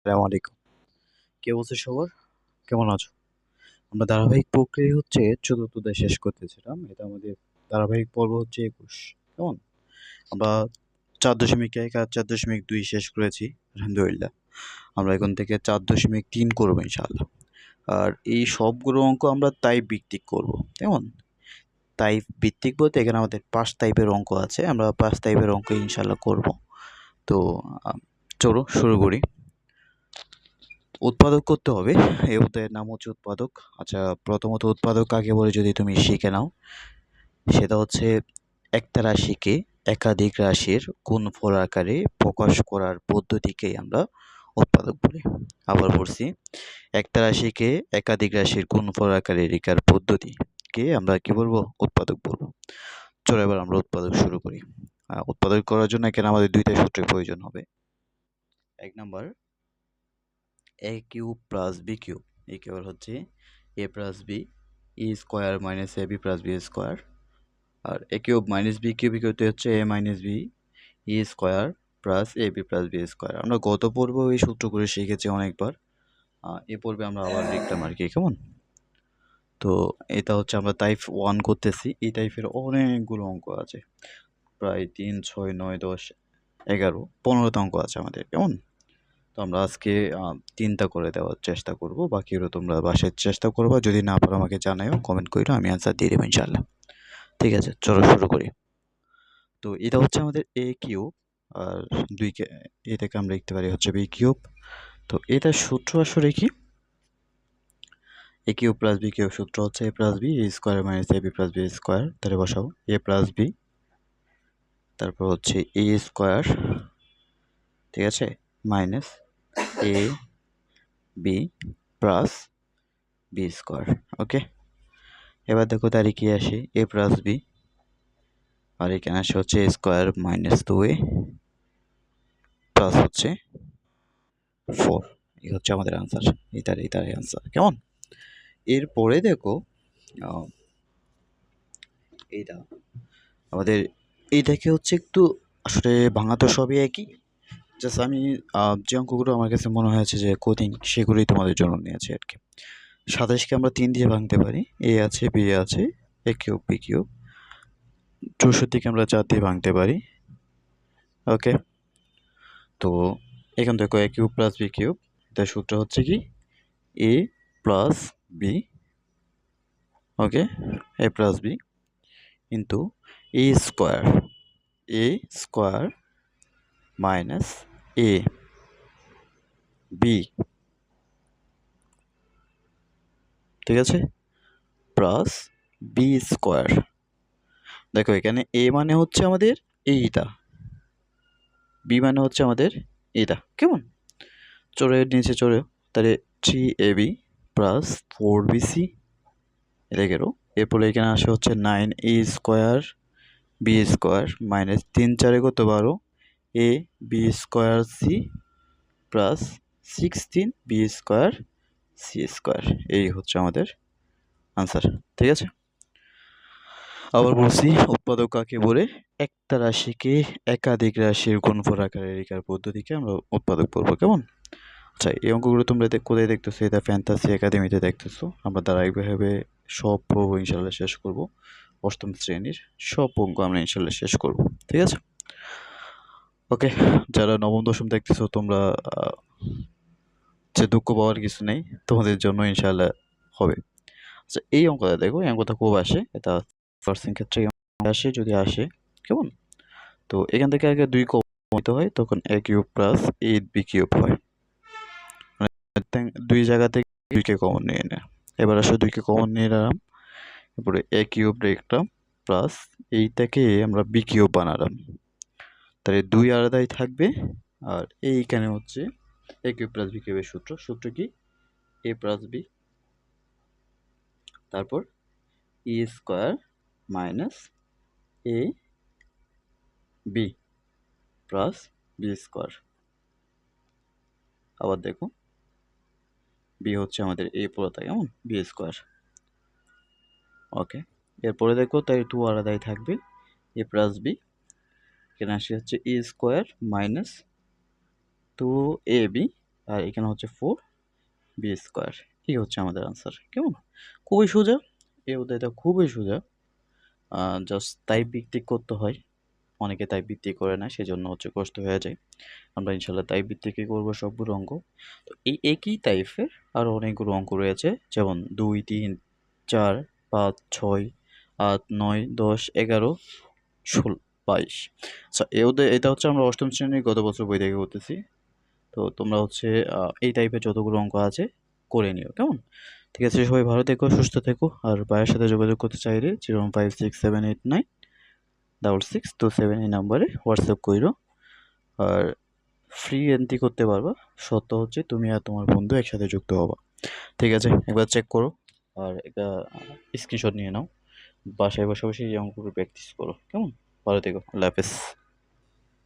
আসসালামু আলাইকুম। কি অবস্থা সবার? কেমন আছো? আমরা ধারাবাহিক প্রক্রিয়া হচ্ছে ৪র্থ অধ্যায় শেষ করতেছিলাম। এটা আমাদের ধারাবাহিক পর্ব হচ্ছে ২১। কেমন? আমরা ৪.১ আর ৪.২ শেষ করেছি আলহামদুলিল্লাহ। আমরা এখন থেকে ৪.৩ করব ইনশাআল্লাহ। আর এই সবগুলো অঙ্ক আমরা টাইপ ভিত্তিক করব। কেমন? টাইপ ভিত্তিক বলতে এখানে আমাদের ৫ টাইপের অঙ্ক আছে। আমরা ৫ টাইপের অঙ্ক ইনশাআল্লাহ করব। তো আ চলো শুরু করি। উৎপাদক করতে হবে। এই অধ্যায়ের নাম হচ্ছে উৎপাদক। আচ্ছা, প্রথমত উৎপাদক কাকে বলে যদি তুমি শিখে নাও, সেটা হচ্ছে একটা রাশিকে একাধিক রাশির গুণফল আকারে প্রকাশ করার পদ্ধতিকেই আমরা উৎপাদক বলি। আবার বলছি, একটা রাশিকে একাধিক রাশির গুণফল আকারে লেখার পদ্ধতিকে আমরা কি বলবো? উৎপাদক বলবো। চলো এবার আমরা উৎপাদক শুরু করি। উৎপাদক করার জন্য এখানে আমাদের ২ টা সূত্রের প্রয়োজন হবে। ১ number a cube plus b cube equal হচ্ছে a plus b e square minus ab plus b square, আর a cube minus b cube equal হচ্ছে a minus b e square plus ab plus b square. আমরা গত পর্বে এই সূত্রগুলো শিখেছি অনেকবার। এ পর্বে আমরা আবার লিখলাম আর কি। কেমন? তো এটা হচ্ছে আমরা টাইপ 1 করতেছি। এই টাইপের অনেকগুলো অঙ্ক আছে, প্রায় ৩, ৬, ৯, ১০, ১১, ১৫টা অঙ্ক আছে আমাদের। কেমন? তো আমরা আজকে ৩টা করে দেওয়ার চেষ্টা করব। বাকিগুলো তোমরা বাসায় চেষ্টা করবা। যদি না পারো আমাকে জানাইও, কমেন্ট কইরো, আমি অ্যান্সার দিয়ে দেবো ইনশাআল্লাহ। ঠিক আছে, চলো শুরু করি। তো এটা হচ্ছে আমাদের a কিউব, আর ২ কে এটাকে আমরা লিখতে পারি হচ্ছে b কিউব। তো এটার সূত্র আসলে কি? a cube plus b cube সূত্র হচ্ছে a plus b a square minus ab plus b square. তাহলে বসাও a প্লাস b, তারপর হচ্ছে a স্কোয়ার, ঠিক আছে, minus a b plus b square. Okay, এবার দেখো তাহলে কি আসে? a প্লাস b, আর এখানে আসে হচ্ছে a square minus 2a plus হচ্ছে 4। এই হচ্ছে আমাদের আনসার। এটার আনসার। কেমন? এরপরে দেখো এইটা আমাদের এইটাকে হচ্ছে একটু আসলে ভাঙা তো সবই একই। জাস্ট আমি যে অঙ্কগুলো আমার কাছে মনে হয়েছে যে কঠিন, সেগুলোই তোমাদের জন্য নিয়েছি আর কি। ২৭কে আমরা ৩ দিয়ে ভাঙতে পারি। a আছে, b আছে, a কিউব b কিউব। ৬৪কে আমরা ৪ দিয়ে ভাঙতে পারি। ওকে, তো এখান থেকে a cube plus b cube, এটার সূত্র হচ্ছে কি? a plus b, okay, a plus b into a square, a square minus a b, ঠিক আছে, প্লাস b স্কোয়ার। দেখো এখানে a মানে হচ্ছে আমাদের এইটা, b মানে হচ্ছে আমাদের এটা। কেমন? চলে নিচে চলে, তাহলে 3ab প্লাস 4bc, এটা গেল। এরপরে এখানে আসে হচ্ছে 9a square b square minus ৩ 4 কত ১২ a b square c plus 16 b square c square. এই হচ্ছে আমাদের আনসার। ঠিক আছে, আবার বলছি, উৎপাদক কাকে বলে? একটা রাশিকে একাধিক রাশির গুণফল আকারে লেখার পদ্ধতিকে আমরা উৎপাদক বলবো। কেমন? আচ্ছা, এই অঙ্কগুলো তোমরা কোথায় দেখতেছো? এটা ফ্যান্টাসি একাডেমিতে দেখতেছো। আমরা ধারাবাহিকভাবে সব পর্ব ইনশাল্লাহ শেষ করব। ৮ম শ্রেণীর সব অঙ্ক আমরা ইনশাল্লাহ শেষ করব। ঠিক আছে, ওকে। যারা নবম দশম দেখতেছো তোমরা যে দুঃখ পাওয়ার কিছু নেই, তোমাদের জন্য ইনশাল্লাহ হবে। আচ্ছা, এই অঙ্কটা দেখো, এই অঙ্কটা খুব আসে, এটা পার্সেন্ট ক্ষেত্রে আসে যদি আসে। কেমন? তো এখান থেকে আগে ২ কমতে হয়, তখন a cube plus 8b cube হয়। ২ জায়গা থেকে ২কে কমন নিয়ে নেয়। এবার আসলে 2কে কমন নিয়ে নিলাম, তারপরে a কিউব লিখলাম প্লাস এইটাকে আমরা b কিউব বানালাম। তাহলে 2 আলাদাই থাকবে, আর এইখানে হচ্ছে a কিউব প্লাস b কিউবের সূত্র কি? a প্লাস b, তারপর e square minus a b plus b square. আবার দেখো b হচ্ছে আমাদের a পুরোটা, কেমন? b square. ওকে, এরপরে দেখো তাই 2 আলাদাই থাকবে, a প্লাস b, এখানে আসে হচ্ছে a স্কোয়ার মাইনাস 2ab আর এখানে হচ্ছে 4b²। এই হচ্ছে আমাদের আনসার। কেমন? খুবই সোজা। এই অধ্যায়টা খুবই সোজা। জাস্ট টাইপ ভিত্তিক করতে হয়। অনেকে টাইপ ভিত্তিক করে না, সেজন্য হচ্ছে কষ্ট হয়ে যায়। আমরা ইনশাল্লাহ টাইপ ভিত্তিকই করবো সবগুলো অঙ্ক। তো এই একই টাইপের আরও অনেকগুলো অঙ্ক রয়েছে, যেমন 2, 3, 4, 5, 6, 8, 9, 10, 11, 16, 22। আচ্ছা, এটা হচ্ছে আমরা অষ্টম শ্রেণীর গত বছর বই থেকে করতেছি। তো তোমরা হচ্ছে এই টাইপের যতগুলো অঙ্ক আছে করে নিও, কেমন? ঠিক আছে, সবাই ভালো থেকো, সুস্থ থেকো। আর ভাইয়ের সাথে যোগাযোগ করতে চাইলে 01567896627 এই নাম্বারে হোয়াটসঅ্যাপ কইরো। আর ফ্রি এন্ট্রি করতে পারবা, শর্ত হচ্ছে তুমি আর তোমার বন্ধু একসাথে যুক্ত হবা। ঠিক আছে, একবার চেক করো আর একটা স্ক্রিনশট নিয়ে নাও। বাসায় বসে বসে এই অঙ্কগুলো প্র্যাকটিস করো, কেমন? ভালো থেকো, আল্লাহ হাফেজ।